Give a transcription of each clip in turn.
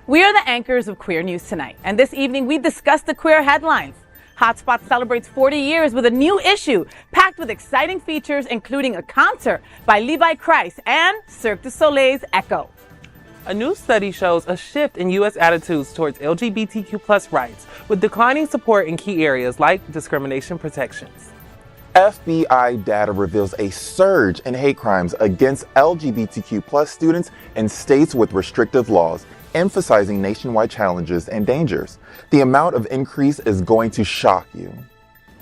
We are the anchors of Queer News Tonight, and this evening we discuss the queer headlines. HOTspots celebrates 40 years with a new issue packed with exciting features, including a concert by Levi, Kreis, and Cirque du Soleil's Echo. A new study shows a shift in U.S. attitudes towards LGBTQ+ rights, with declining support in key areas like discrimination protections. FBI data reveals a surge in hate crimes against LGBTQ+ students in states with restrictive laws, emphasizing nationwide challenges and dangers. The amount of increase is going to shock you.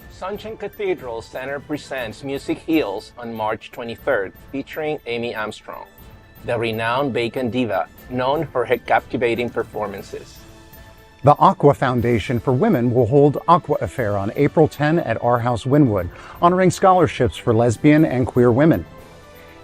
Sunshine Cathedral Center presents Music Heals on March 23rd, featuring Amy Armstrong, the renowned bacon diva known for her captivating performances. The Aqua Foundation for Women will hold Aqua Affair on April 10 at Our House Wynwood, honoring scholarships for lesbian and queer women.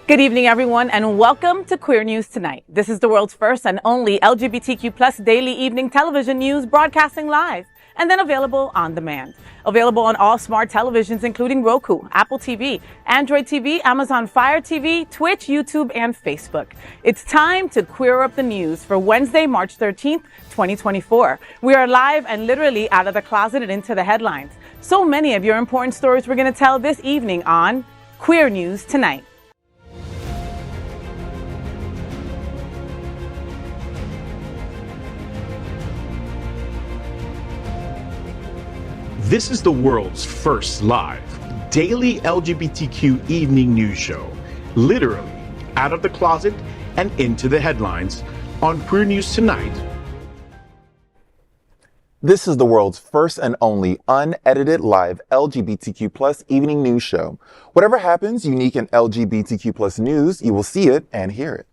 Good evening, everyone, and welcome to Queer News Tonight. This is the world's first and only LGBTQ+ daily evening television news, broadcasting live and then available on demand. Available on all smart televisions, including Roku, Apple TV, Android TV, Amazon Fire TV, Twitch, YouTube, and Facebook. It's time to queer up the news for Wednesday, March 13th, 2024. We are live and literally out of the closet and into the headlines. So many of your important stories we're going to tell this evening on Queer News Tonight. This is the world's first live daily LGBTQ evening news show, literally out of the closet and into the headlines on Queer News Tonight. This is the world's first and only unedited live LGBTQ+ evening news show. Whatever happens unique in LGBTQ+ news, you will see it and hear it.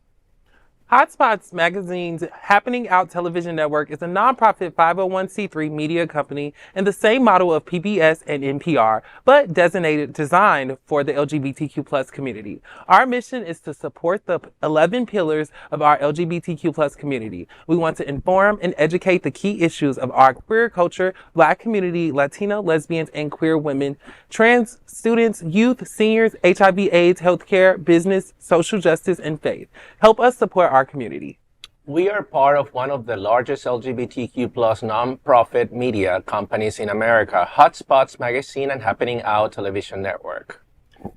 HOTspots Magazine's Happening Out television network is a nonprofit 501c3 media company in the same model of PBS and NPR, but designed for the LGBTQ+ community. Our mission is to support the 11 pillars of our LGBTQ+ community. We want to inform and educate the key issues of our queer culture, Black community, Latino, lesbians, and queer women, trans students, youth, seniors, HIV/AIDS, healthcare, business, social justice, and faith. Help us support our community. We are part of one of the largest LGBTQ+ nonprofit media companies in America, HOTspots Magazine and Happening Out television network.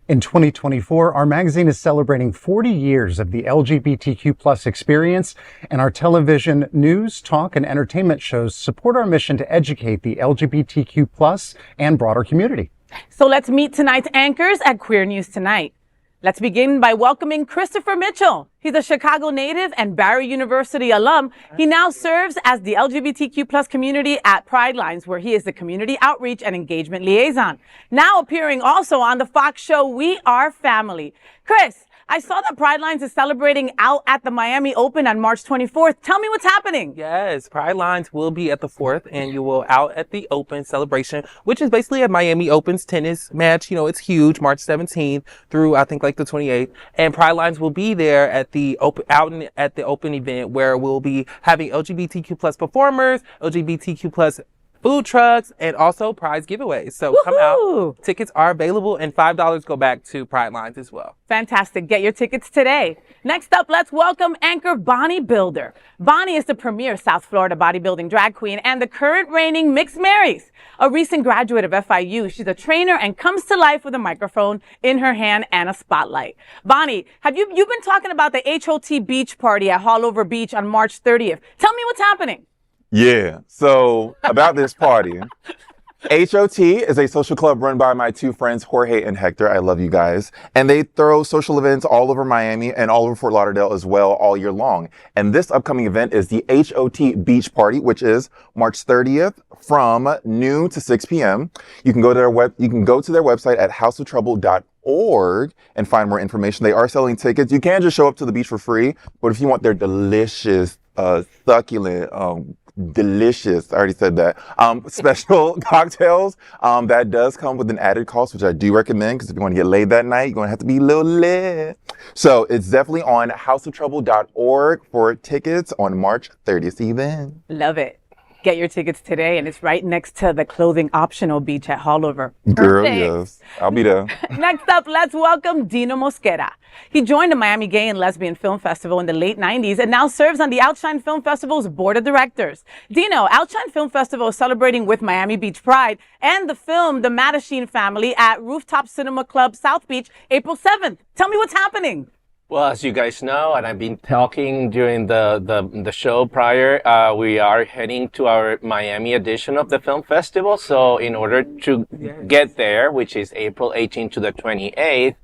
In 2024, our magazine is celebrating 40 years of the LGBTQ+ experience, and our television news, talk, and entertainment shows support our mission to educate the LGBTQ+ and broader community. So let's meet tonight's anchors at Queer News Tonight. Let's begin by welcoming Christopher Mitchell. He's a Chicago native and Barry University alum. He now serves as the LGBTQ+ community at Pride Lines, where he is the community outreach and engagement liaison. Now appearing also on the Fox show We Are Family. Chris, I saw that Pride Lines is celebrating out at the Miami Open on March 24th. Tell me what's happening. Yes, Pride Lines will be at the 4th annual Out at the Open celebration, which is basically a Miami Open's tennis match. You know, it's huge, March 17th through, I think, like the 28th. And Pride Lines will be there at the open, at the Open event, where we'll be having LGBTQ+ performers, LGBTQ+ food trucks, and also prize giveaways. So come out. Tickets are available, and $5 go back to Pride Lines as well. Fantastic. Get your tickets today. Next up, let's welcome anchor Bonnie Builder. Bonnie is the premier South Florida bodybuilding drag queen and the current reigning Mixed Marys. A recent graduate of FIU, she's a trainer and comes to life with a microphone in her hand and a spotlight. Bonnie, you've been talking about the HOT beach party at Hallover Beach on March 30th. Tell me what's happening. Yeah, so about this party. HOT is a social club run by my two friends, Jorge and Hector. I love you guys. And they throw social events all over Miami and all over Fort Lauderdale as well all year long. And this upcoming event is the HOT Beach Party, which is March 30th from noon to 6 p.m. You can go to their website at houseoftrouble.org and find more information. They are selling tickets. You can just show up to the beach for free, but if you want their delicious, succulent, delicious, I already said that, special cocktails, that does come with an added cost, which I do recommend, because if you want to get laid that night, you're going to have to be a little lit. So it's definitely on houseoftrouble.org for tickets on March 30th event. Love it. Get your tickets today, and it's right next to the clothing optional beach at Hollover. Girl, Perfect. yes. I'll be there. Next up, let's welcome Dino Mosquera. He joined the Miami Gay and Lesbian Film Festival in the late 90s and now serves on the Outshine Film Festival's board of directors. Dino, Outshine Film Festival is celebrating with Miami Beach Pride and the film The Mattachine Family at Rooftop Cinema Club South Beach, April 7th. Tell me what's happening. Well, as you guys know, and I've been talking during the show prior, we are heading to our Miami edition of the film festival. So in order to get there, which is April 18th to the 28th,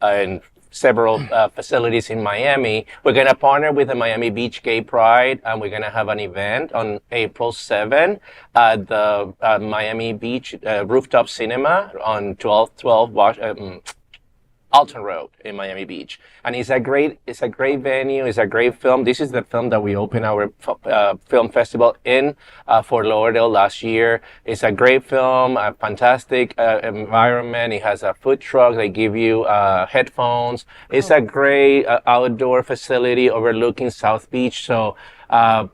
and several facilities in Miami, we're going to partner with the Miami Beach Gay Pride, and we're going to have an event on April 7th at the Miami Beach Rooftop Cinema on 1212 Alton Road in Miami Beach. And it's a great venue. It's a great film. This is the film that we opened our film festival in Fort Lauderdale last year. It's a great film, a fantastic environment. It has a food truck. They give you headphones. It's a great outdoor facility overlooking South Beach. So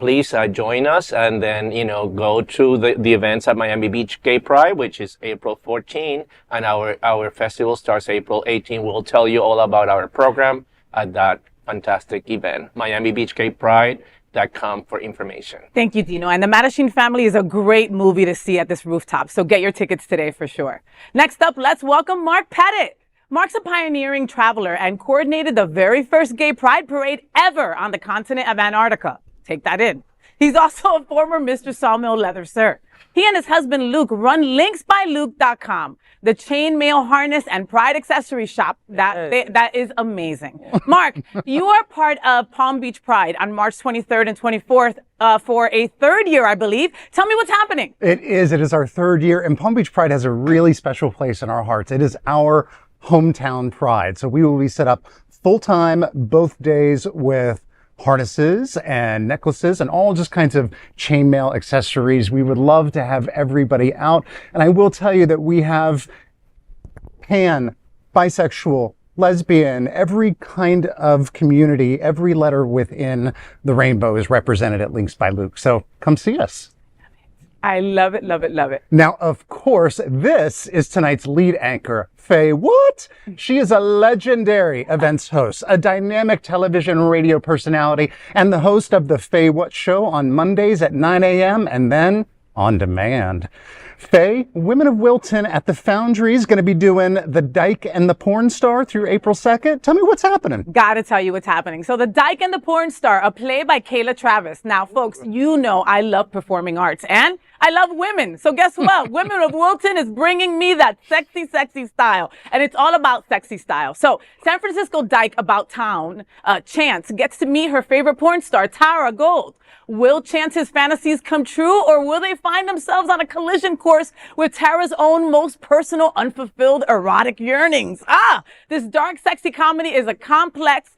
please join us, and then go to the events at Miami Beach Gay Pride, which is April 14, and our festival starts April 18. We'll tell you all about our program at that fantastic event. Miami Beach Gay Pride.com for information. Thank you, Dino. And The Mattachine Family is a great movie to see at this rooftop, so get your tickets today for sure. Next up, let's welcome Mark Pettitt. Mark's a pioneering traveler and coordinated the very first gay pride parade ever on the continent of Antarctica. Take that in. He's also a former Mr. Sawmill Leather Sir. He and his husband Luke run linksbyluke.com, the chainmail harness and pride accessory shop that is amazing. Mark, you are part of Palm Beach Pride on March 23rd and 24th for a third year, I believe. Tell me what's happening. It is our third year, and Palm Beach Pride has a really special place in our hearts. It is our hometown pride. So we will be set up full-time both days with harnesses and necklaces and all just kinds of chainmail accessories. We would love to have everybody out. And I will tell you that we have pan, bisexual, lesbian, every kind of community, every letter within the rainbow is represented at Links by Luke. So come see us. I love it, love it, love it. Now, of course, this is tonight's lead anchor, FayWhat. She is a legendary events host, a dynamic television radio personality, and the host of the FayWhat show on Mondays at 9 a.m. and then on demand. Faye, Women of Wilton at the Foundry is going to be doing The Dyke and the Porn Star through April 2nd. Tell me what's happening. Gotta tell you what's happening. So The Dyke and the Porn Star, a play by Kayla Travis. Now, folks, you know I love performing arts and I love women. So guess what? Women of Wilton is bringing me that sexy, sexy style. And it's all about sexy style. So San Francisco Dyke about town, Chance gets to meet her favorite porn star, Tara Gold. Will Chance's fantasies come true, or will they find themselves on a collision course with Tara's own most personal, unfulfilled erotic yearnings? This dark, sexy comedy is as complex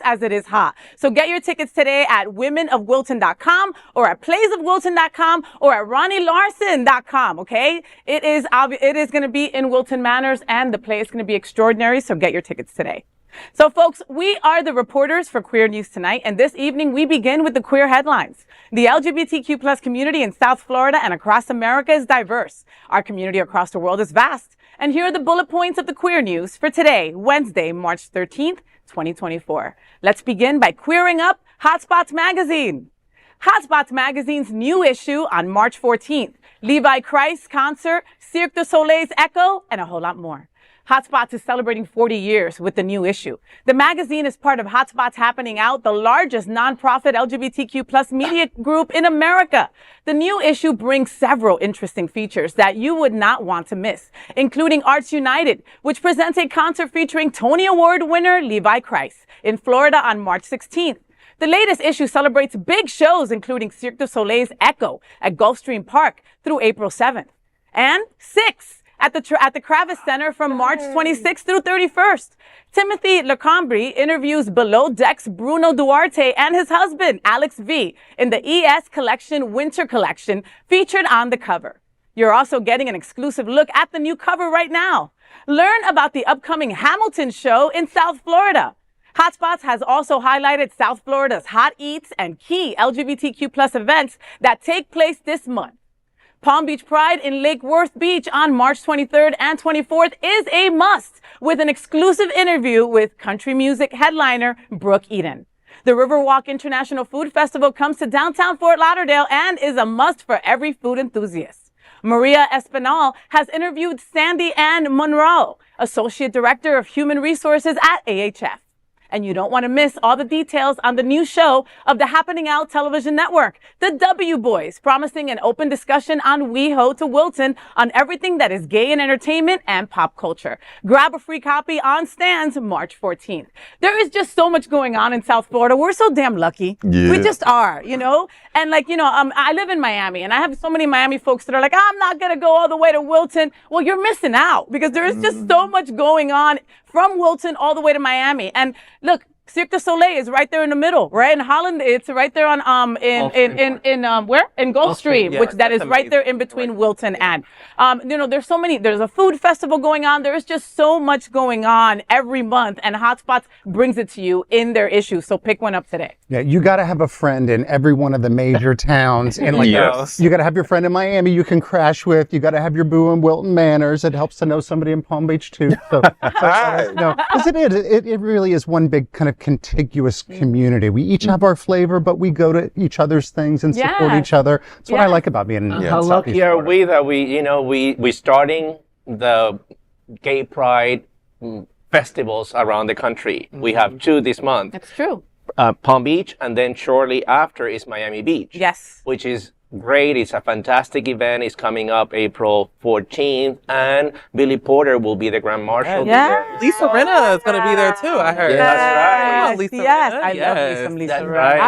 as it is hot. So get your tickets today at womenofwilton.com or at playsofwilton.com or at ronnielarson.com, okay? It is going to be in Wilton Manors, and the play is going to be extraordinary, so get your tickets today. So folks, we are the reporters for Queer News Tonight, and this evening we begin with the queer headlines. The LGBTQ plus community in South Florida and across America is diverse. Our community across the world is vast. And here are the bullet points of the queer news for today, Wednesday, March 13th, 2024. Let's begin by queering up HOTspots magazine. HOTspots magazine's new issue on March 14th. Levi Kreis concert, Cirque du Soleil's Echo, and a whole lot more. HOTspots is celebrating 40 years with the new issue. The magazine is part of HOTspots Happening Out, the largest nonprofit LGBTQ plus media group in America. The new issue brings several interesting features that you would not want to miss, including Arts United, which presents a concert featuring Tony Award winner Levi Kreis in Florida on March 16th. The latest issue celebrates big shows, including Cirque du Soleil's Echo at Gulfstream Park through April 7th. And 6. At the Kravis Center from March 26th through 31st. Timothy Lecombre interviews Below Deck's Bruno Duarte and his husband, Alex V, in the ES Collection Winter Collection featured on the cover. You're also getting an exclusive look at the new cover right now. Learn about the upcoming Hamilton show in South Florida. HOTspots has also highlighted South Florida's hot eats and key LGBTQ plus events that take place this month. Palm Beach Pride in Lake Worth Beach on March 23rd and 24th is a must, with an exclusive interview with country music headliner Brooke Eden. The Riverwalk International Food Festival comes to downtown Fort Lauderdale and is a must for every food enthusiast. Maria Espinal has interviewed Sandy Ann Monroe, Associate Director of Human Resources at AHF. And you don't want to miss all the details on the new show of the Happening Out television network, The W Boys, promising an open discussion on WeHo to Wilton on everything that is gay in entertainment and pop culture. Grab a free copy on stands March 14th. There is just so much going on in South Florida. We're so damn lucky. Yeah. We just are, you know? And I live in Miami, and I have so many Miami folks that are like, I'm not going to go all the way to Wilton. Well, you're missing out because there is just so much going on from Wilton all the way to Miami. And look, Cirque du Soleil is right there in the middle, right? In Holland, it's right there on in Gulfstream, yeah, which that is right there in amazing. between Wilton and there's so many. There's a food festival going on. There is just so much going on every month, and HOTspots brings it to you in their issue. So pick one up today. Yeah, you got to have a friend in every one of the major towns. And Yes. you got to have your friend in Miami you can crash with. You got to have your boo in Wilton Manors. It helps to know somebody in Palm Beach too. So, because it really is one big kind of contiguous community. We each have our flavor, but we go to each other's things and support Yes. each other. That's what I Yes. like about being in How Southeast lucky are Florida. we that we starting the gay pride festivals around the country. We have 2 this month. That's true. Palm Beach, and then shortly after is Miami Beach. Yes. Which is great. It's a fantastic event. It's coming up April 14th, and Billy Porter will be the Grand Marshal. Yeah. Lisa Rinna is going to be there too, I heard. Yeah, that's right. Come on, Lisa Yes, Rinna. I love Yes. me some Lisa That's Rinna. right.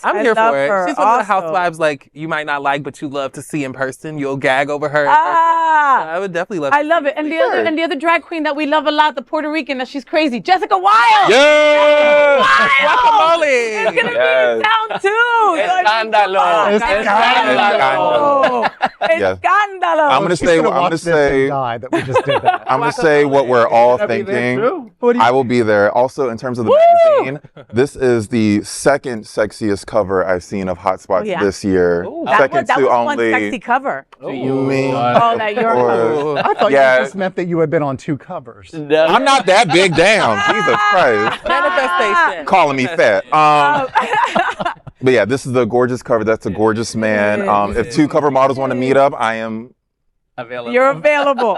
I'm here love for it. her She's one of the also. housewives like you might not like, but you love to see in person. You'll gag over her. I would definitely love. I love it. And the other drag queen that we love a lot, the Puerto Rican, that she's crazy, Jessica Wilde. Yeah! Guacamole. It's gonna Yes. be in town too. Escándalo. Escándalo. Yes. Escándalo. I'm gonna She's say. I'm watch gonna this say. and die that we just did that. I'm gonna say what we're all thinking. I will be there. Also, in terms of the magazine, this is the second sexiest cover I've seen of HOTspots yeah. this year. that was to one only sexy cover. me. Oh, that your cover. Or, I thought Yeah. you just meant that you had been on 2 covers. I'm not that big down. Jesus Christ. Manifestation. Calling me fat. But yeah, this is the gorgeous cover. That's a gorgeous man. If 2 cover models want to meet up, I am. You're available. You're available.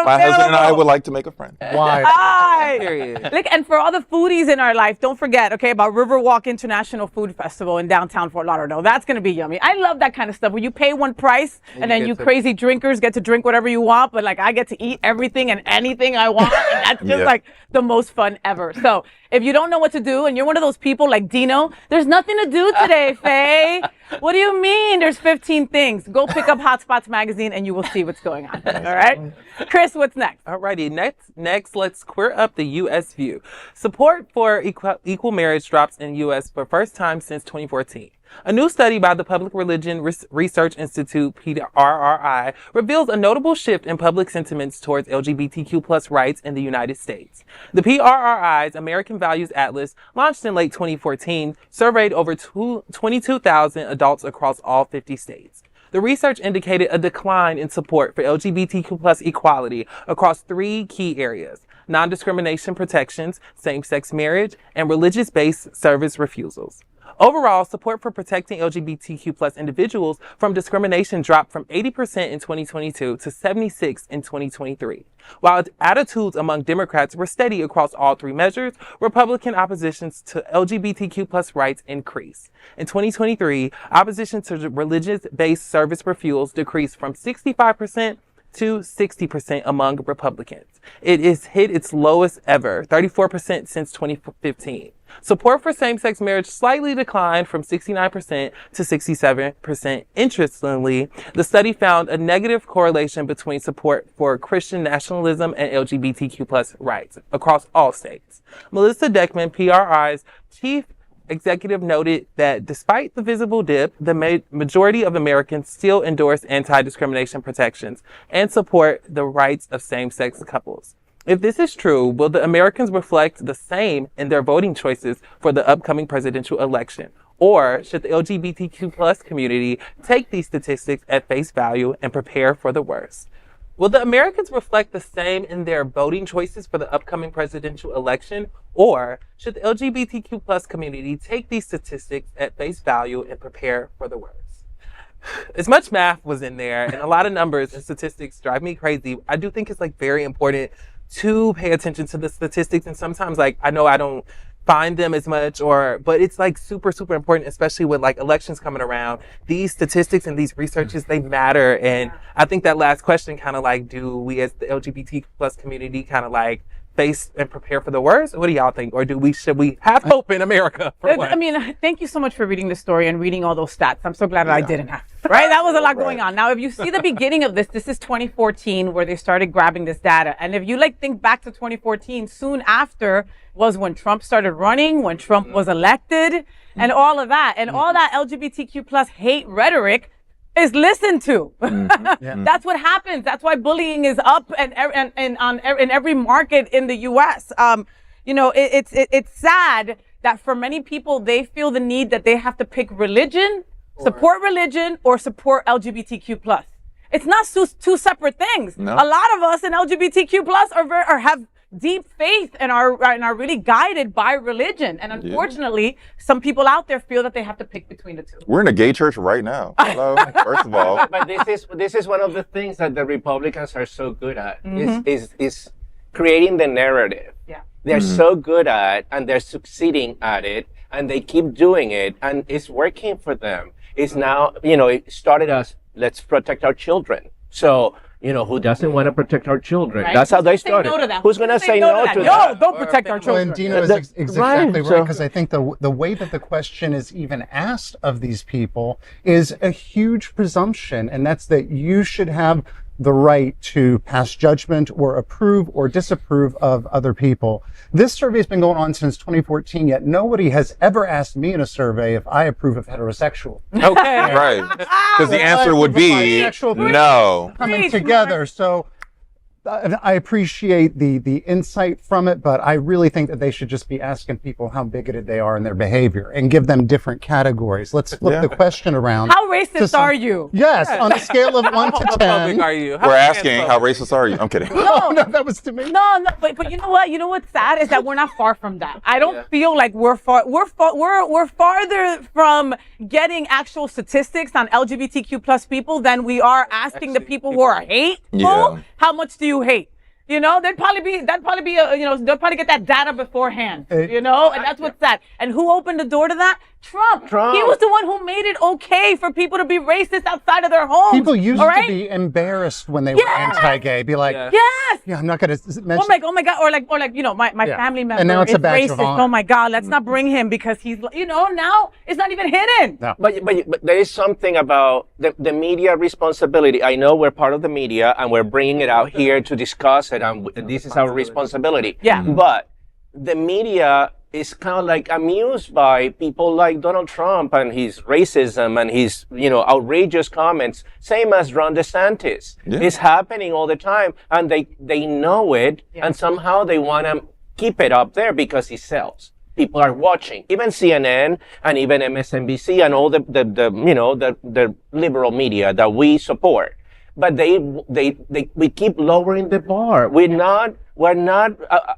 My husband and I would like to make a friend. Why? Hi. Period. Look, and for all the foodies in our life, don't forget, okay, about Riverwalk International Food Festival in downtown Fort Lauderdale. That's going to be yummy. I love that kind of stuff where you pay one price and then get you to- crazy drinkers get to drink whatever you want, but like I get to eat everything and anything I want. And that's just Yeah. like the most fun ever. So if you don't know what to do and you're one of those people like Dino, there's nothing to do today, Faye. What do you mean? There's 15 things. Go pick up HOTspots magazine and you will see what's going on. All right? Chris, what's next? Alrighty, next, let's queer up the U.S. view. Support for equal marriage drops in U.S. for first time since 2014. A new study by the Public Religion Research Institute, PRRI, reveals a notable shift in public sentiments towards LGBTQ plus rights in the United States. The PRRI's American Values Atlas, launched in late 2014, surveyed over 22,000 adults across all 50 states. The research indicated a decline in support for LGBTQ plus equality across 3 key areas: non-discrimination protections, same-sex marriage, and religious-based service refusals. Overall, support for protecting LGBTQ plus individuals from discrimination dropped from 80% in 2022 to 76% in 2023. While attitudes among Democrats were steady across all 3 measures, Republican oppositions to LGBTQ plus rights increased. In 2023, opposition to religious-based service refusals decreased from 65% to 60% among Republicans. It has hit its lowest ever, 34% since 2015. Support for same-sex marriage slightly declined from 69% to 67%. Interestingly, the study found a negative correlation between support for Christian nationalism and LGBTQ plus rights across all states. Melissa Deckman, PRI's chief executive, noted that despite the visible dip, the majority of Americans still endorse anti-discrimination protections and support the rights of same-sex couples. If this is true, will the Americans reflect the same in their voting choices for the upcoming presidential election? Or should the LGBTQ plus community take these statistics at face value and prepare for the worst? Will the Americans reflect the same in their voting choices for the upcoming presidential election? Or should the LGBTQ plus community take these statistics at face value and prepare for the worst? As much math was in there and a lot of numbers and statistics drive me crazy. I do think it's like very important to pay attention to the statistics. And sometimes like, I know I don't find them as much but it's like super, super important, especially with like elections coming around. These statistics and these researches, they matter. And I think that last question kind of like, do we as the LGBT plus community kind of like face and prepare for the worst? What do y'all think? Or should we have hope in America? I mean, thank you so much for reading the story and reading all those stats. I'm so glad that I didn't have to, right? That was a lot going on. Now, if you see the beginning of this is 2014 where they started grabbing this data. And if you like think back to 2014, soon after was when Trump started running, when Trump was elected and all of that. And all that LGBTQ plus hate rhetoric is listened to. That's what happens. That's why bullying is up in every market in the U.S. It's sad that for many people, they feel the need that they have to pick religion, support religion, or support LGBTQ plus. It's not two separate things. No. A lot of us in LGBTQ plus have deep faith and are really guided by religion. And unfortunately, some people out there feel that they have to pick between the two. We're in a gay church right now. Hello, first of all. But this is one of the things that the Republicans are so good at, is creating the narrative. Yeah. They're so good at, and they're succeeding at it, and they keep doing it, and it's working for them. It's now, it started as, let's protect our children. So, who doesn't want to protect our children? Right. That's how they started. Who's going to say no to that? No, don't protect our children. And Dino is exactly right, because I think the way that the question is even asked of these people is a huge presumption, and that's that you should have the right to pass judgment or approve or disapprove of other people. This survey has been going on since 2014, yet nobody has ever asked me in a survey if I approve of heterosexual. Okay. Right. Because the answer would be no. Coming together. So I appreciate the insight from it, but I really think that they should just be asking people how bigoted they are in their behavior and give them different categories. Let's flip the question around. How racist are you? Yes, on a scale of 1 to 10. Are you? We're asking how racist are you? I'm kidding. No, that was to me. No, but you know what? You know what's sad is that we're not far from that. I don't feel like we're farther from getting actual statistics on LGBTQ plus people than we are asking the people who are hateful. How much do you hate? They'd probably be they'll probably get that data beforehand, and that's what's sad. And who opened the door to that? Trump. He was the one who made it okay for people to be racist outside of their homes. People used to be embarrassed when they were anti-gay. Be like, I'm not going to mention. Oh my God, or like my family member is racist. Oh my God, let's not bring him because he's now it's not even hidden. No. But there is something about the media responsibility. I know we're part of the media and we're bringing it out here to discuss it, and this is our responsibility. Yeah. But the media is kind of like amused by people like Donald Trump and his racism and his, outrageous comments, same as Ron DeSantis. Yeah. It's happening all the time, and they know it, and somehow they want to keep it up there because he sells. People are watching, even CNN and even MSNBC and all the liberal media that we support. But we keep lowering the bar. We're not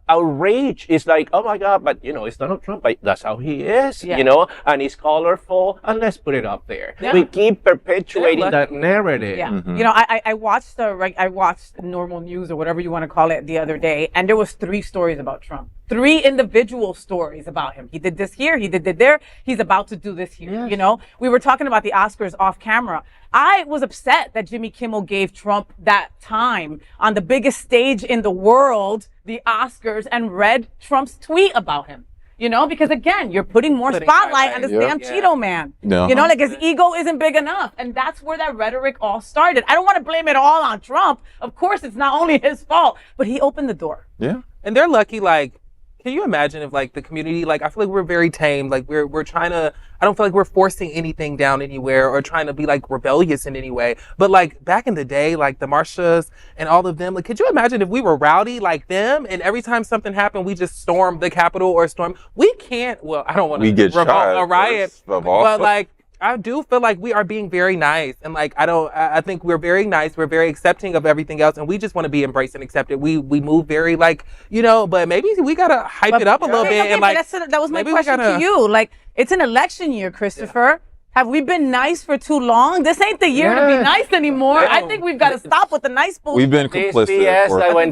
outraged. It's like, oh my God, but it's Donald Trump. But that's how he is, and he's colorful, and let's put it up there. Yeah. We keep perpetuating that narrative. Yeah. I watched Normal News or whatever you want to call it the other day, and there was 3 stories about Trump. 3 individual stories about him. He did this here, he did there, he's about to do this here. Yes. We were talking about the Oscars off camera. I was upset that Jimmy Kimmel gave Trump that time on the biggest stage in the world, the Oscars, and read Trump's tweet about him. Because again, you're putting more spotlight on this damn Cheeto man. No. Like his ego isn't big enough. And that's where that rhetoric all started. I don't want to blame it all on Trump. Of course, it's not only his fault, but he opened the door. Yeah. And they're lucky, can you imagine if like the community, like I feel like we're very tame, like we're trying to, I don't feel like we're forcing anything down anywhere or trying to be like rebellious in any way. But like back in the day, like the Marshas and all of them, like could you imagine if we were rowdy like them and every time something happened, we just stormed the Capitol or we can't, well, I don't want to revolt a riot, but like, I do feel like we are being very nice. And like, I think we're very nice. We're very accepting of everything else. And we just want to be embraced and accepted. We move very like, but maybe we got to hype it up a little bit. And like, that was my question to you. Like, it's an election year, Christopher. Yeah. Have we been nice for too long? This ain't the year to be nice anymore. I think we've got to stop with the nice bullshit. We've been complicit for like when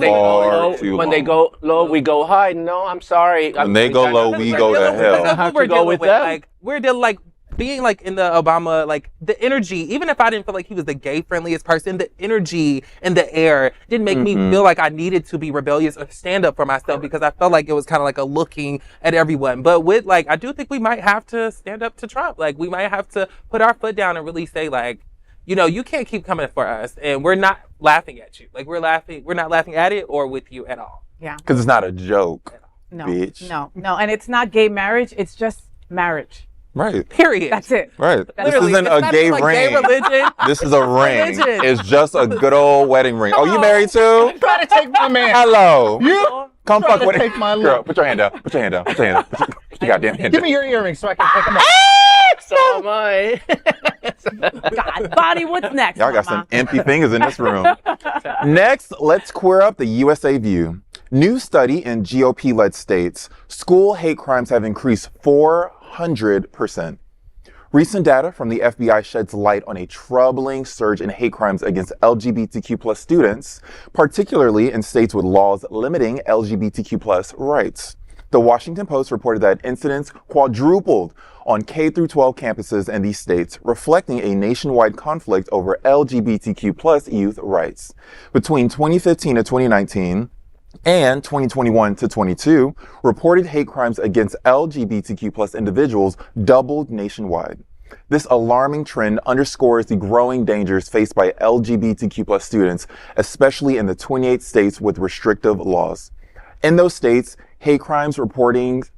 they go low, we go high. No, I'm sorry. When they go low, we go to hell. We're dealing with like, we're dealing like, being like in the Obama, like the energy, even if I didn't feel like he was the gay friendliest person, the energy in the air didn't make me feel like I needed to be rebellious or stand up for myself because I felt like it was kind of like a looking at everyone. But with like, I do think we might have to stand up to Trump. Like we might have to put our foot down and really say like, you can't keep coming for us and we're not laughing at you. Like we're not laughing at it or with you at all. Yeah. Because it's not a joke, no, bitch. No. And it's not gay marriage. It's just marriage. Right. Period. That's it. Right. This isn't a gay ring. Gay religion. This is a ring. It's just a good old wedding ring. Oh, you married too? Try to take my man. Hello. You come fuck with take my girl. look. Put your hand down. Put your hand down. Put your goddamn hand Give down. me your earrings so I can take them off. So am I. God, Bonnie, what's next? Y'all got some empty fingers in this room. Next, let's queer up the USA view. New study in GOP-led states, school hate crimes have increased 400%. Recent data from the FBI sheds light on a troubling surge in hate crimes against LGBTQ+ students, particularly in states with laws limiting LGBTQ+ rights. The Washington Post reported that incidents quadrupled on K-12 campuses in these states, reflecting a nationwide conflict over LGBTQ+ youth rights. Between 2015 and 2019, and 2021 to 22, reported hate crimes against LGBTQ+ individuals doubled nationwide. This alarming trend underscores the growing dangers faced by LGBTQ+ students, especially in the 28 states with restrictive laws. In those states, hate crime reportings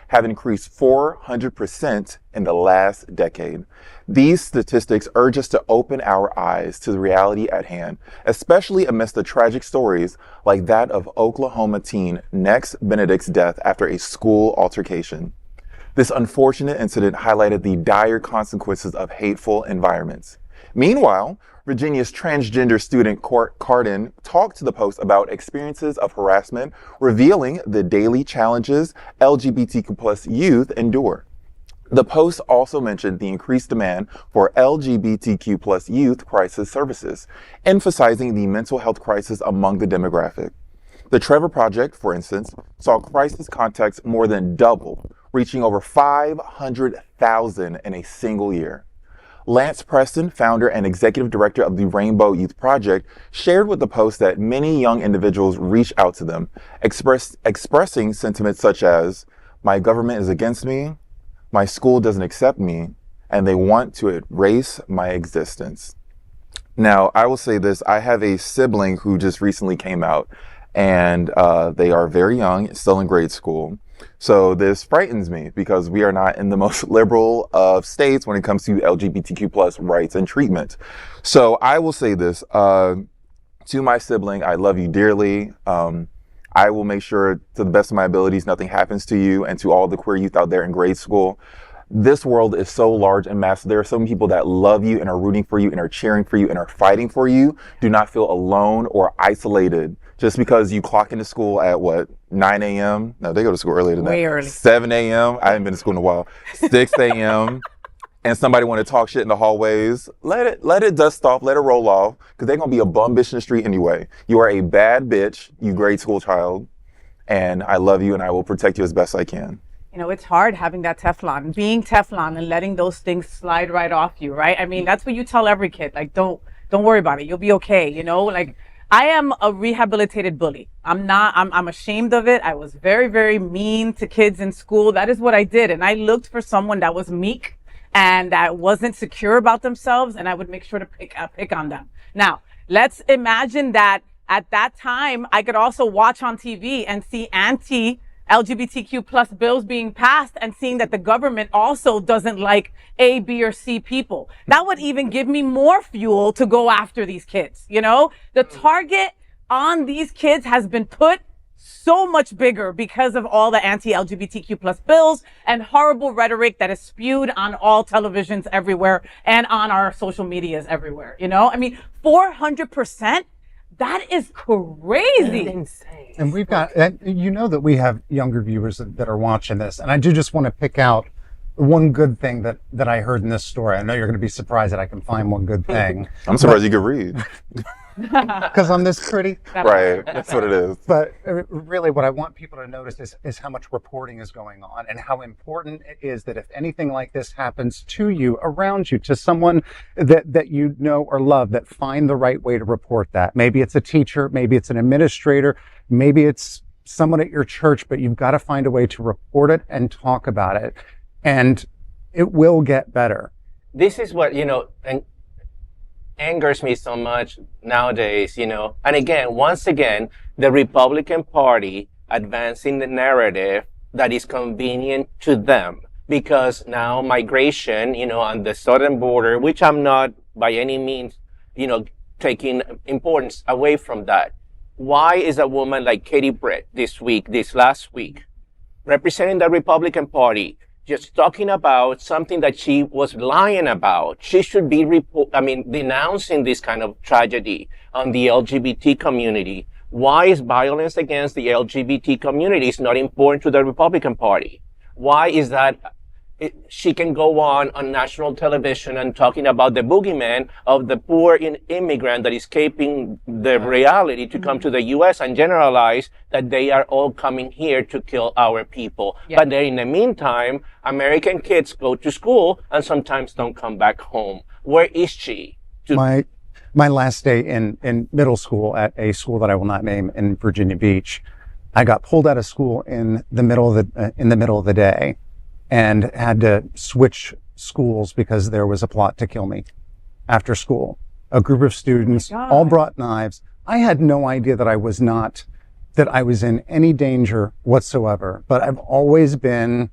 have increased 400% in the last decade. These statistics urge us to open our eyes to the reality at hand, especially amidst the tragic stories like that of Oklahoma teen Nex Benedict's death after a school altercation. This unfortunate incident highlighted the dire consequences of hateful environments. Meanwhile, Virginia's transgender student Cardin talked to the Post about experiences of harassment, revealing the daily challenges LGBTQ+ youth endure. The Post also mentioned the increased demand for LGBTQ+ youth crisis services, emphasizing the mental health crisis among the demographic. The Trevor Project, for instance, saw crisis contacts more than double, reaching over 500,000 in a single year. Lance Preston, founder and executive director of the Rainbow Youth Project, shared with the Post that many young individuals reach out to them, expressing sentiments such as, "My government is against me, my school doesn't accept me, and they want to erase my existence." Now, I will say this, I have a sibling who just recently came out, and they are very young, still in grade school. So this frightens me because we are not in the most liberal of states when it comes to LGBTQ+ rights and treatment. So I will say this, to my sibling, I love you dearly. I will make sure to the best of my abilities, nothing happens to you, and to all the queer youth out there in grade school. This world is so large and massive. There are so many people that love you and are rooting for you and are cheering for you and are fighting for you. Do not feel alone or isolated just because you clock into school at 9 a.m.? No, they go to school earlier than that. Way early. 7 a.m. I haven't been to school in a while. 6 a.m. and somebody want to talk shit in the hallways. Let it dust off, let it roll off, because they're going to be a bum bitch in the street anyway. You are a bad bitch, you grade school child, and I love you and I will protect you as best I can. You know, it's hard having that Teflon, being Teflon and letting those things slide right off you, right? I mean, that's what you tell every kid. Like, don't worry about it. You'll be okay. You know, like, I am a rehabilitated bully. I'm ashamed of it. I was very, very mean to kids in school. That is what I did. And I looked for someone that was meek and that wasn't secure about themselves. And I would make sure to pick on them. Now, let's imagine that at that time, I could also watch on TV and see anti-LGBTQ plus bills being passed and seeing that the government also doesn't like A, B, or C people. That would even give me more fuel to go after these kids. You know, the target on these kids has been put so much bigger because of all the anti-LGBTQ plus bills and horrible rhetoric that is spewed on all televisions everywhere and on our social medias everywhere. You know, I mean, 400%. That is crazy. That's insane. And we've got, you know, that we have younger viewers that are watching this. And I do just want to pick out one good thing that I heard in this story. I know you're going to be surprised that I can find one good thing. I'm surprised you could read. Because I'm this pretty. Right, that's what it is. But really what I want people to notice is how much reporting is going on and how important it is that if anything like this happens to you, around you, to someone that you know or love, that find the right way to report that. Maybe it's a teacher, maybe it's an administrator, maybe it's someone at your church, but you've got to find a way to report it and talk about it. And it will get better. This is what, angers me so much nowadays, And again, once again, the Republican Party advancing the narrative that is convenient to them. Because now migration, on the southern border, which I'm not by any means, taking importance away from that. Why is a woman like Katie Britt this last week, representing the Republican Party, just talking about something that she was lying about? She should be denouncing this kind of tragedy on the LGBT community. Why is violence against the LGBT community is not important to the Republican Party? Why is that she can go on national television and talking about the boogeyman of the poor immigrant that is escaping the reality to come to the U.S. and generalize that they are all coming here to kill our people. Yeah. But then in the meantime, American kids go to school and sometimes don't come back home. Where is she? My last day in middle school at a school that I will not name in Virginia Beach, I got pulled out of school in the middle of the day and had to switch schools because there was a plot to kill me after school. A group of students all brought knives. I had no idea that I was in any danger whatsoever, but I've always been,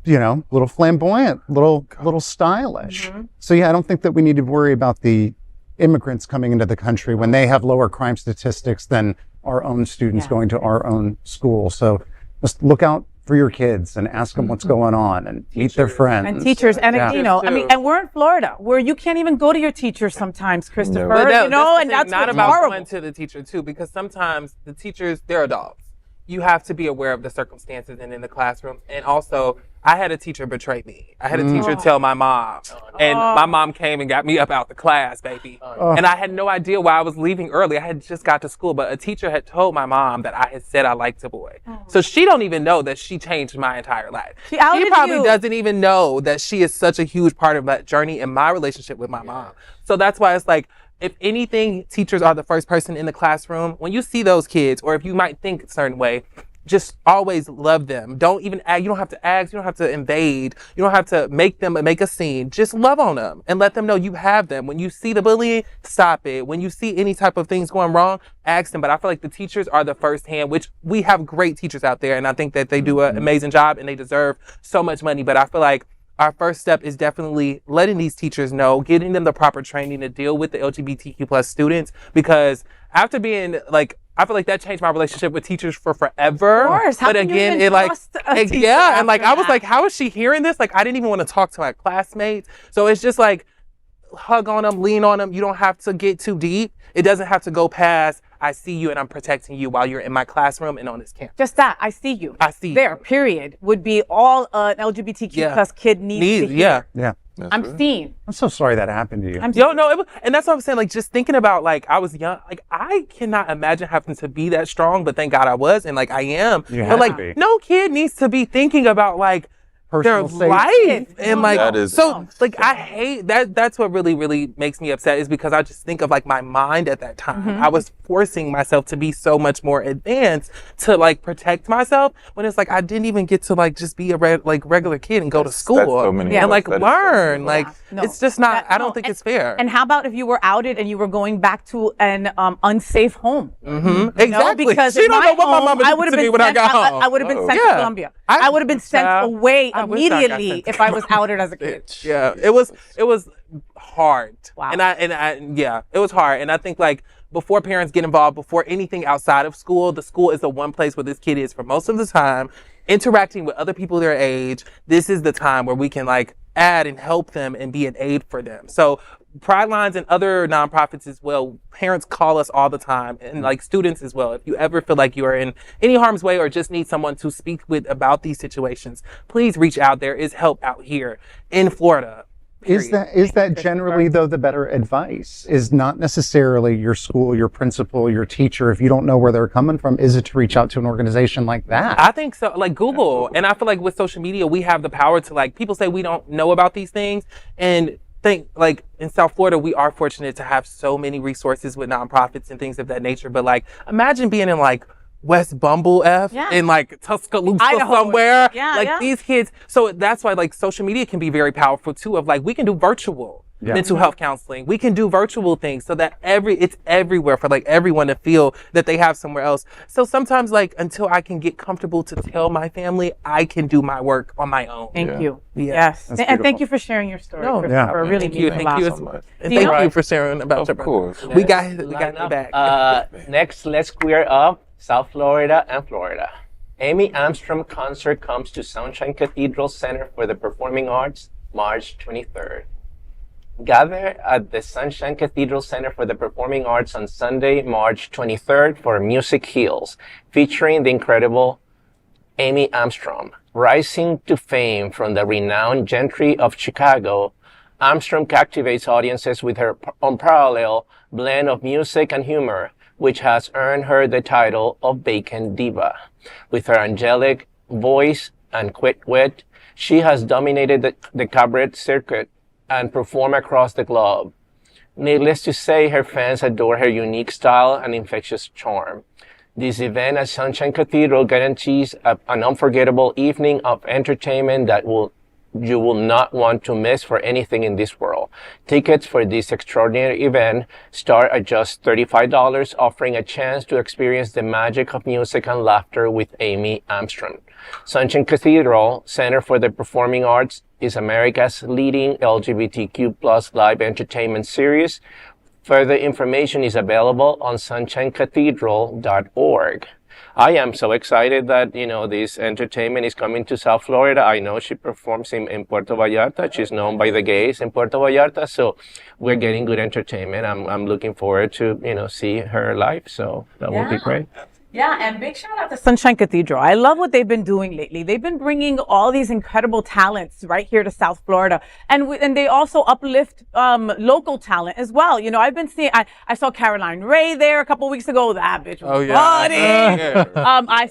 a little flamboyant, little stylish. Mm-hmm. So yeah, I don't think that we need to worry about the immigrants coming into the country when they have lower crime statistics than our own students going to our own school. So just look out for your kids and ask them what's going on and meet their friends. And teachers, and and we're in Florida where you can't even go to your teacher sometimes, Christopher, and that's not about going to the teacher too, because sometimes the teachers, they're adults. You have to be aware of the circumstances and in the classroom. And also, I had a teacher betray me. I had a teacher tell my mom, and my mom came and got me up out the class, baby. And I had no idea why I was leaving early. I had just got to school, but a teacher had told my mom that I had said I liked a boy. So she don't even know that she changed my entire life. She probably doesn't even know that she is such a huge part of that journey in my relationship with my mom. So that's why it's like, if anything, teachers are the first person in the classroom. When you see those kids, or if you might think a certain way, just always love them. Don't even ask. You don't have to ask. You don't have to invade. You don't have to make a scene. Just love on them and let them know you have them. When you see the bullying, stop it. When you see any type of things going wrong, ask them. But I feel like the teachers are the first hand, which we have great teachers out there. And I think that they do an amazing job and they deserve so much money. But I feel like our first step is definitely letting these teachers know, getting them the proper training to deal with the LGBTQ plus students, because after being I feel like that changed my relationship with teachers for forever. Of course. But again, I was like, how is she hearing this? Like, I didn't even want to talk to my classmates. So it's just like, hug on them, lean on them. You don't have to get too deep. It doesn't have to go past, I see you and I'm protecting you while you're in my classroom and on this campus. Just that, I see you. I see you. There, period, would be all an LGBTQ plus kid needs to hear. Yeah. I'm seen. I'm so sorry that happened to you. And that's what I'm saying. Like, just thinking about, I was young. Like, I cannot imagine having to be that strong, but thank God I was, and I am. But no kid needs to be thinking about personal their safety. life. And like, That is so like, I hate that. That's what really, really makes me upset, is because I just think of like my mind at that time. I was forcing myself to be so much more advanced to like protect myself, when it's like, I didn't even get to like just be a regular kid and go to school so many and like ways. That is learn. Like, No. it's just not, I don't No, think and- it's fair. And how about if you were outed and you were going back to an unsafe home? Exactly. Because She in don't my know what my home, mama I did would to have me been when I sent. got home. I would have been sent Yeah. to Colombia. I would have been sent away I wish I got immediately sent to if I was outed as a kid. Yeah, it was hard. Wow. And I it was hard. And I think like, before parents get involved, before anything outside of school, the school is the one place where this kid is for most of the time, interacting with other people their age. This is the time where we can like add and help them and be an aid for them. So Pride Lines and other nonprofits as well, parents call us all the time, and like students as well. If you ever feel like you are in any harm's way or just need someone to speak with about these situations, please reach out. There is help out here in Florida. Is that generally, though, the better advice? Is not necessarily your school, your principal, your teacher, if you don't know where they're coming from, is it to reach out to an organization like that? I think so, like Google. And I feel like with social media, we have the power to, like, people say we don't know about these things, and think like in South Florida, we are fortunate to have so many resources with nonprofits and things of that nature. But like, imagine being in like West Bumble in like Tuscaloosa Idaho. somewhere. Yeah, like yeah. these kids. So that's why like social media can be very powerful too, of like, we can do virtual mental health counseling. We can do virtual things so that it's everywhere for like everyone to feel that they have somewhere else. So sometimes like, until I can get comfortable to tell my family, I can do my work on my own. Thank you. Yeah. Yes. And thank you for sharing your story. No, Christopher. Really Thank you. means a Thank you. lot. And Dino? thank you for sharing about your brother. course. We got you back. Next, let's queer up South Florida and Florida. Amy Armstrong concert comes to Sunshine Cathedral Center for the Performing Arts, March 23rd. Gather at the Sunshine Cathedral Center for the Performing Arts on Sunday, March 23rd for Music Heals, featuring the incredible Amy Armstrong. Rising to fame from the renowned gentry of Chicago, Armstrong captivates audiences with her unparalleled blend of music and humor, which has earned her the title of Bacon Diva. With her angelic voice and quick wit, she has dominated the cabaret circuit and performed across the globe. Needless to say, her fans adore her unique style and infectious charm. This event at Sunshine Cathedral guarantees an unforgettable evening of entertainment that you will not want to miss for anything in this world. Tickets for this extraordinary event start at just $35, offering a chance to experience the magic of music and laughter with Amy Armstrong. Sunshine Cathedral Center for the Performing Arts is America's leading LGBTQ+ live entertainment series. Further information is available on sunshinecathedral.org. I am so excited that, this entertainment is coming to South Florida. I know she performs in Puerto Vallarta. She's known by the gays in Puerto Vallarta. So we're getting good entertainment. I'm looking forward to, see her live. So that will be great. Yeah, and big shout out to Sunshine Cathedral. I love what they've been doing lately. They've been bringing all these incredible talents right here to South Florida, and they also uplift local talent as well. I've been seeing. I saw Caroline Ray there a couple weeks ago. That bitch was funny. I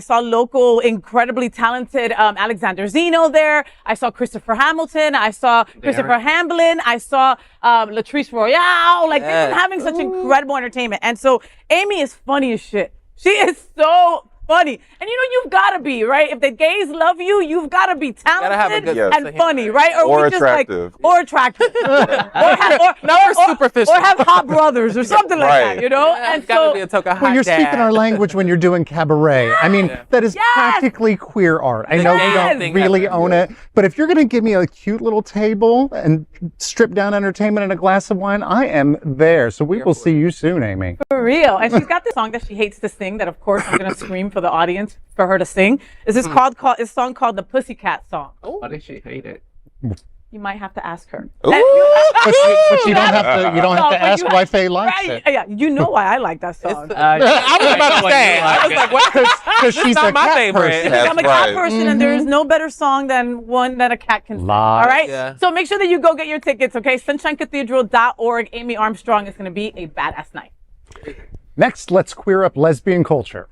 saw local, incredibly talented Alexander Zeno there. I saw Christopher Hamilton. I saw Christopher Hamblin. I saw Latrice Royale. Like, they've been having such incredible entertainment, and so Amy is funny as shit. She is so funny. And you've got to be, right? If the gays love you, you've got to be talented and funny, right? Or we just attractive. or attractive. or superficial. Or have hot brothers or something like that, And Gotta be a token hot Well, you're dad. speaking our language when you're doing cabaret. I mean, that is practically queer art. I know we don't really own it, but if you're going to give me a cute little table and stripped down entertainment and a glass of wine, I am there. So we will see you soon, Amy. For real. And she's got this song that she hates to sing that, of course, I'm going to scream for the audience for her to sing. Is this song called the Pussycat Song? Why did she hate it? You might have to ask her. But you don't have to. You don't have to ask why Faye likes it. Yeah, you know why I like that song. I was about to say. I was like, what? Because she's not a my cat favorite. person. That's I'm a cat right. person, and there is no better song than one that a cat can sing. Lies. All right? Yeah. So make sure that you go get your tickets, okay? SunshineCathedral.org. Amy Armstrong is going to be a badass night. Next, let's queer up lesbian culture.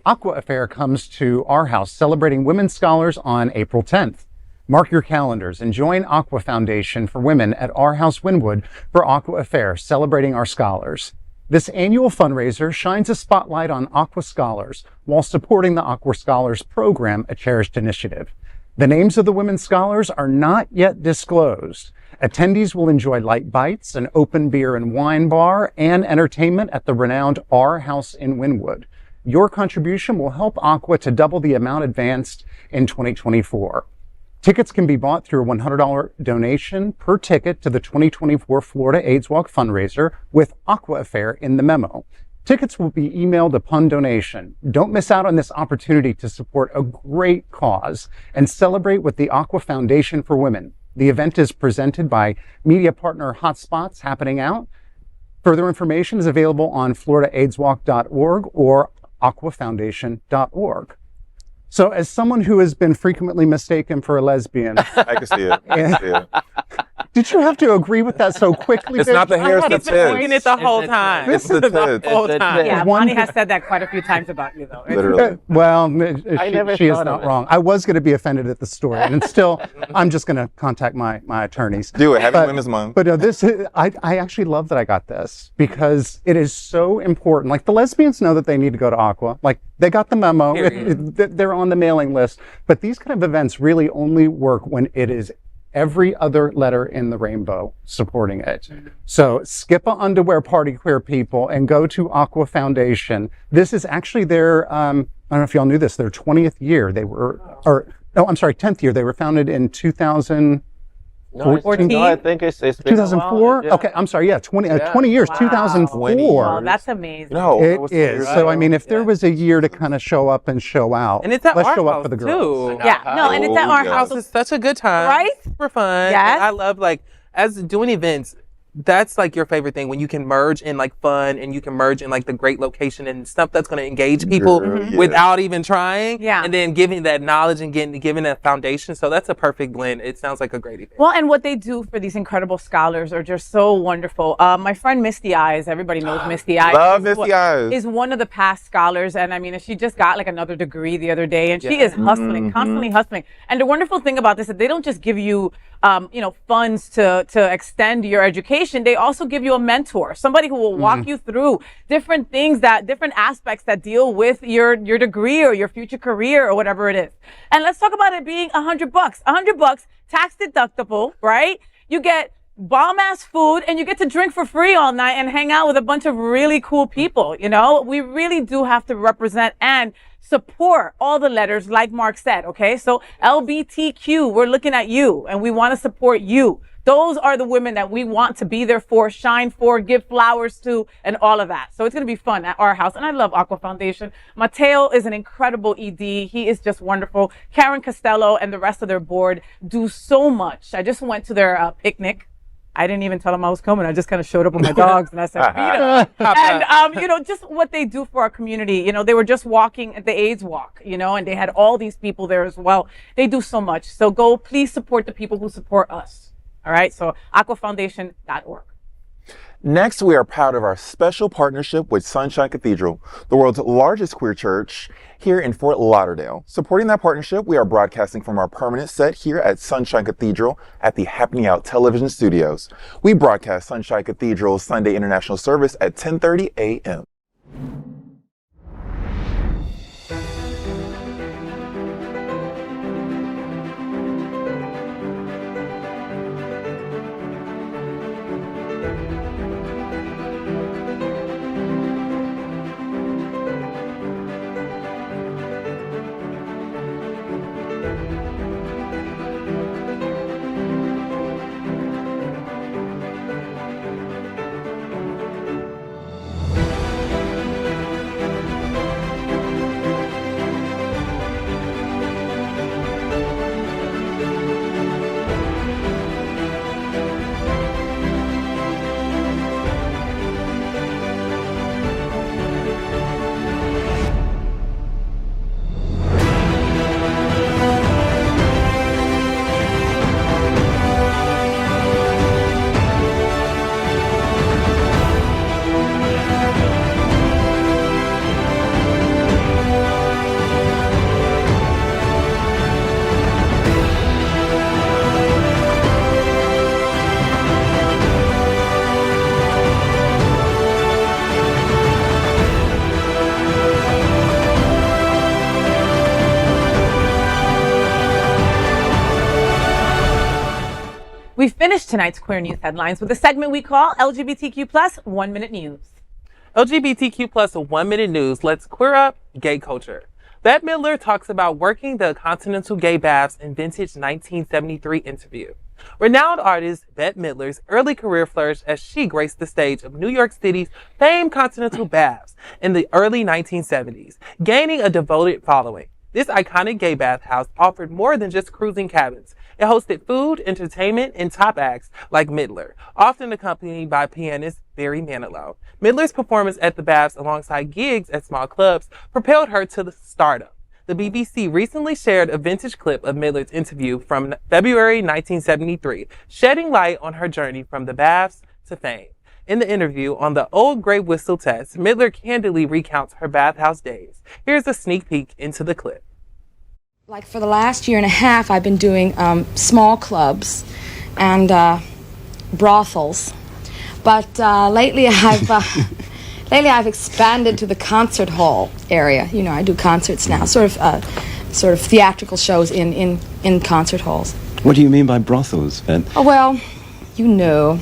Aqua Affair comes to our house, celebrating women scholars on April 10th. Mark your calendars and join Aqua Foundation for Women at our house, Wynwood, for Aqua Affair, celebrating our scholars. This annual fundraiser shines a spotlight on Aqua scholars while supporting the Aqua Scholars Program, a cherished initiative. The names of the women scholars are not yet disclosed. Attendees will enjoy light bites, an open beer and wine bar, and entertainment at the renowned Our House in Wynwood. Your contribution will help Aqua to double the amount advanced in 2024. Tickets can be bought through a $100 donation per ticket to the 2024 Florida AIDS Walk fundraiser with Aqua Affair in the memo. Tickets will be emailed upon donation. Don't miss out on this opportunity to support a great cause and celebrate with the Aqua Foundation for Women. The event is presented by media partner HOTspots Happening Out. Further information is available on FloridaAIDSWalk.org or aquafoundation.org. So as someone who has been frequently mistaken for a lesbian, I can see it. I can see it. did you have to agree with that so quickly? It's not the hair, it's the He's been doing it tits. the whole time. It's the tits. whole time. Yeah, One- Bonnie has said that quite a few times about you, though. Literally. Well, never she is thought of not it. wrong. I was going to be offended at the story, and still, I'm just going to contact my attorneys. Do it. Happy But- Women's Month. But I actually love that I got this because it is so important. Like the lesbians know that they need to go to Aqua. Like they got the memo. They're on the mailing list. But these kind of events really only work when it is every other letter in the rainbow supporting it. So skip a underwear party, queer people, and go to Aqua Foundation. This is actually their, I don't know if y'all knew this, their 20th year. They were, or no, I'm sorry, 10th year. They were founded in 2000. No, I think it's been a 2004? while, yeah. Okay, I'm sorry. Yeah, 20 years, Wow. 2004. 20 Oh, that's amazing. No. It is. So, I mean, if there was a year to kind of show up and show out, And it's at let's our show house up for the girls. too. Yeah, no, and it's at our Oh, house. House is such a good time. Right? Super fun. Yes. And I love as doing events. That's like your favorite thing when you can merge in like fun and you can merge in like the great location and stuff that's going to engage people Girl, yeah. without even trying. Yeah. And then giving that knowledge and giving that foundation. So that's a perfect blend. It sounds like a great event. Well, and what they do for these incredible scholars are just so wonderful. My friend Misty Eyes, everybody knows Misty Eyes. Love is Misty Eyes. Is one of the past scholars, and I mean, she just got like another degree the other day, and she is hustling, constantly hustling. And the wonderful thing about this is that they don't just give you, funds to extend your education. They also give you a mentor, somebody who will walk you through different things different aspects that deal with your degree or your future career or whatever it is. And let's talk about it being $100. $100, tax deductible, right? You get bomb ass food and you get to drink for free all night and hang out with a bunch of really cool people. We really do have to represent and support all the letters, like Mark said. Okay, so LBTQ, we're looking at you and we want to support you. Those are the women that we want to be there for, shine for, give flowers to, and all of that. So it's going to be fun at our house. And I love Aqua Foundation. Mateo is an incredible ED. He is just wonderful. Karen Costello and the rest of their board do so much. I just went to their picnic. I didn't even tell them I was coming. I just kind of showed up with my dogs and I said, and, just what they do for our community. They were just walking at the AIDS Walk, and they had all these people there as well. They do so much. So go, please support the people who support us. All right. So aquafoundation.org. Next, we are proud of our special partnership with Sunshine Cathedral, the world's largest queer church here in Fort Lauderdale. Supporting that partnership, we are broadcasting from our permanent set here at Sunshine Cathedral at the Happening Out television studios. We broadcast Sunshine Cathedral's Sunday International Service at 10:30 a.m. We finished tonight's Queer News headlines with a segment we call LGBTQ plus 1 Minute News. LGBTQ plus 1 Minute News. Let's queer up gay culture. Bette Midler talks about working the Continental gay baths in vintage 1973 interview. Renowned artist Bette Midler's early career flourished as she graced the stage of New York City's famed Continental baths in the early 1970s, gaining a devoted following. This iconic gay bathhouse offered more than just cruising cabins. It hosted food, entertainment, and top acts like Midler, often accompanied by pianist Barry Manilow. Midler's performance at the baths alongside gigs at small clubs propelled her to the stardom. The BBC recently shared a vintage clip of Midler's interview from February 1973, shedding light on her journey from the baths to fame. In the interview on the Old Grey Whistle Test, Midler candidly recounts her bathhouse days. Here's a sneak peek into the clip. Like for the last year and a half, I've been doing small clubs and brothels, but lately I've expanded to the concert hall area. You know, I do concerts now, sort of theatrical shows in concert halls. What do you mean by brothels, Ben? Oh well, you know.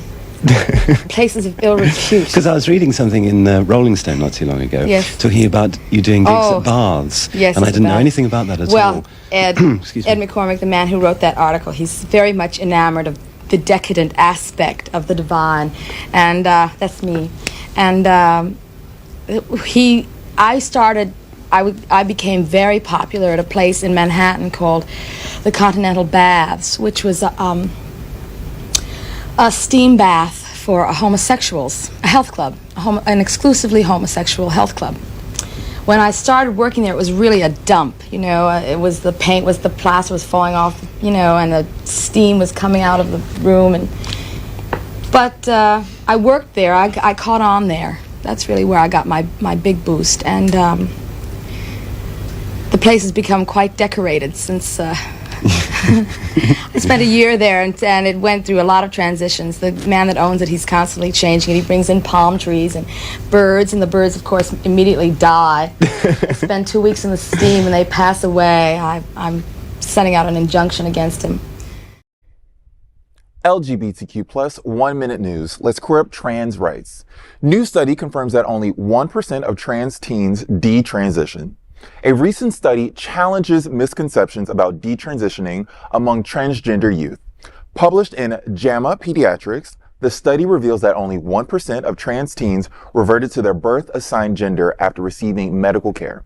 Places of ill repute. Because I was reading something in Rolling Stone not too long ago, yes, talking about you doing gigs at baths, yes, and I didn't know anything about that at all. Well, Ed McCormick, the man who wrote that article, he's very much enamored of the decadent aspect of the divine, and that's me. And I became very popular at a place in Manhattan called the Continental Baths, which was a steam bath for homosexuals, a health club, an exclusively homosexual health club. When I started working there, it was really a dump, you know. It was the paint, the plaster was falling off, you know, and the steam was coming out of the room. But I worked there. I caught on there. That's really where I got my big boost. And the place has become quite decorated since I spent a year there, and it went through a lot of transitions. The man that owns it, he's constantly changing it. He brings in palm trees and birds, and the birds, of course, immediately die. They spend 2 weeks in the steam, and they pass away. I'm sending out an injunction against him. LGBTQ plus 1 Minute News. Let's queer up trans rights. New study confirms that only 1% of trans teens detransition. A recent study challenges misconceptions about detransitioning among transgender youth. Published in JAMA Pediatrics, the study reveals that only 1% of trans teens reverted to their birth-assigned gender after receiving medical care.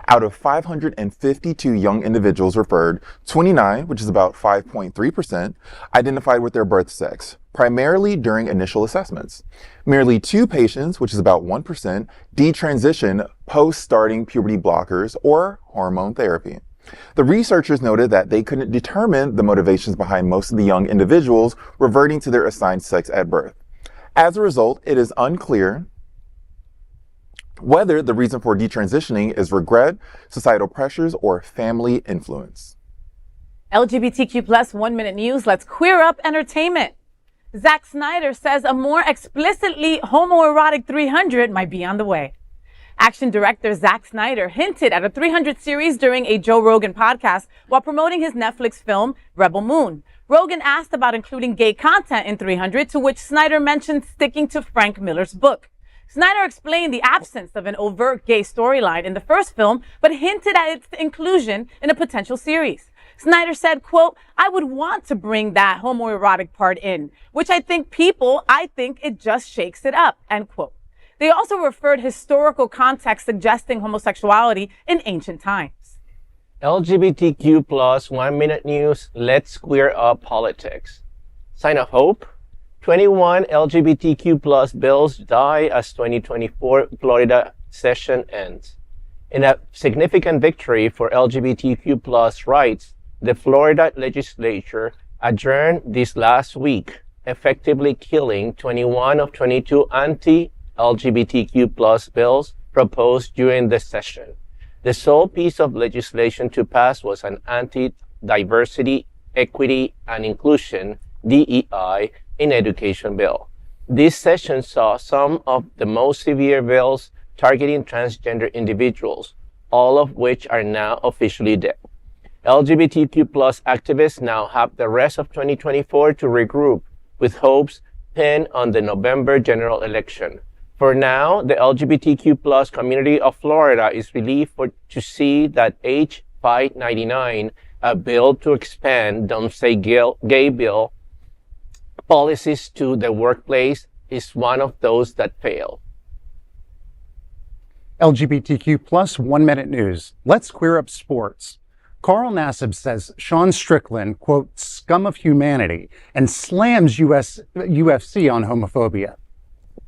Out of 552 young individuals referred, 29, which is about 5.3%, identified with their birth sex, primarily during initial assessments. Merely 2 patients, which is about 1%, detransition post-starting puberty blockers or hormone therapy. The researchers noted that they couldn't determine the motivations behind most of the young individuals reverting to their assigned sex at birth. As a result, it is unclear whether the reason for detransitioning is regret, societal pressures, or family influence. LGBTQ plus 1 Minute News. Let's queer up entertainment. Zack Snyder says a more explicitly homoerotic 300 might be on the way. Action director Zack Snyder hinted at a 300 series during a Joe Rogan podcast while promoting his Netflix film, Rebel Moon. Rogan asked about including gay content in 300, to which Snyder mentioned sticking to Frank Miller's book. Snyder explained the absence of an overt gay storyline in the first film, but hinted at its inclusion in a potential series. Snyder said, quote, "I would want to bring that homoerotic part in, which I think it just shakes it up," end quote. They also referred historical context suggesting homosexuality in ancient times. LGBTQ plus 1 Minute News. Let's queer up politics. Sign of hope. 21 LGBTQ plus bills die as 2024 Florida session ends. In a significant victory for LGBTQ plus rights, the Florida legislature adjourned this last week, effectively killing 21 of 22 anti-LGBTQ plus bills proposed during the session. The sole piece of legislation to pass was an anti-diversity, equity, and inclusion DEI in education bill. This session saw some of the most severe bills targeting transgender individuals, all of which are now officially dead. LGBTQ plus activists now have the rest of 2024 to regroup, with hopes pinned on the November general election. For now, the LGBTQ plus community of Florida is relieved to see that H. 599, a bill to expand Don't Say Gay bill policies to the workplace, is one of those that failed. LGBTQ plus 1 minute news. Let's queer up sports. Carl Nassib says Sean Strickland, quote, scum of humanity, and slams UFC on homophobia.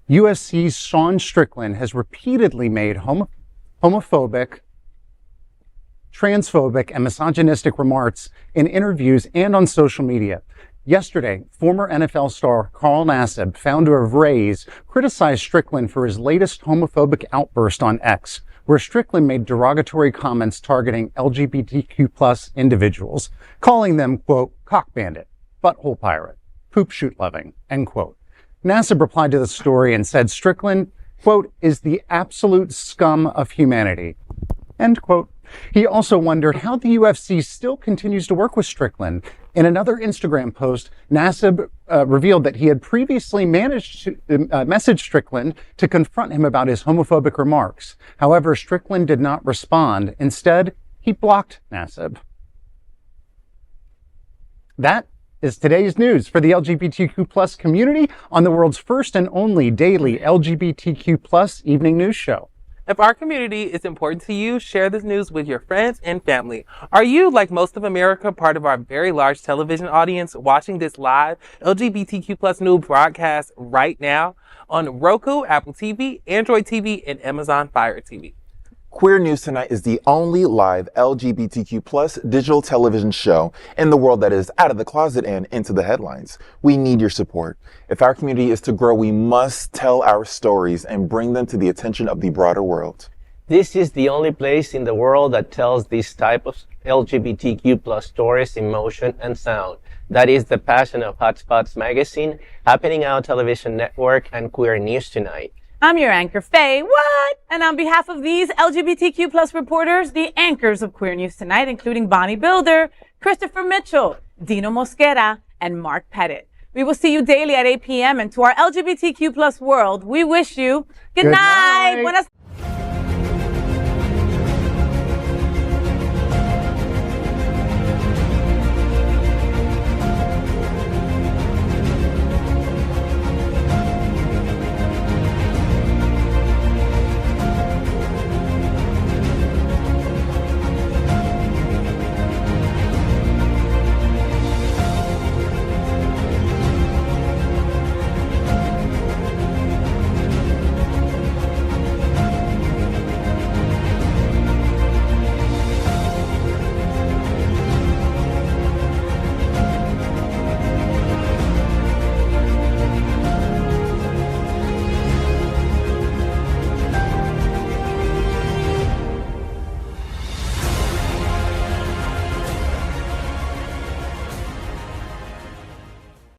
UFC's Sean Strickland has repeatedly made homophobic, transphobic, and misogynistic remarks in interviews and on social media. Yesterday, former NFL star Carl Nassib, founder of Raise, criticized Strickland for his latest homophobic outburst on X, where Strickland made derogatory comments targeting LGBTQ plus individuals, calling them, quote, cock bandit, butthole pirate, poop shoot loving, end quote. Nassib replied to the story and said Strickland, quote, is the absolute scum of humanity, end quote. He also wondered how the UFC still continues to work with Strickland. In another Instagram post, Nassib revealed that he had previously managed to message Strickland to confront him about his homophobic remarks. However, Strickland did not respond. Instead, he blocked Nassib. That is today's news for the LGBTQ plus community on the world's first and only daily LGBTQ plus evening news show. If our community is important to you, share this news with your friends and family. Are you, like most of America, part of our very large television audience watching this live LGBTQ plus news broadcast right now on Roku, Apple TV, Android TV, and Amazon Fire TV? Queer News Tonight is the only live LGBTQ plus digital television show in the world that is out of the closet and into the headlines. We need your support. If our community is to grow, we must tell our stories and bring them to the attention of the broader world. This is the only place in the world that tells this type of LGBTQ plus stories in motion and sound. That is the passion of HOTspots magazine, Happening Out Television Network, and Queer News Tonight. I'm your anchor, FayWhat, and on behalf of these LGBTQ plus reporters, the anchors of Queer News Tonight, including Bonnie Builder, Christopher Mitchell, Dino Mosquera, and Mark Pettitt. We will see you daily at 8 p.m. And to our LGBTQ plus world, we wish you good night. Buenas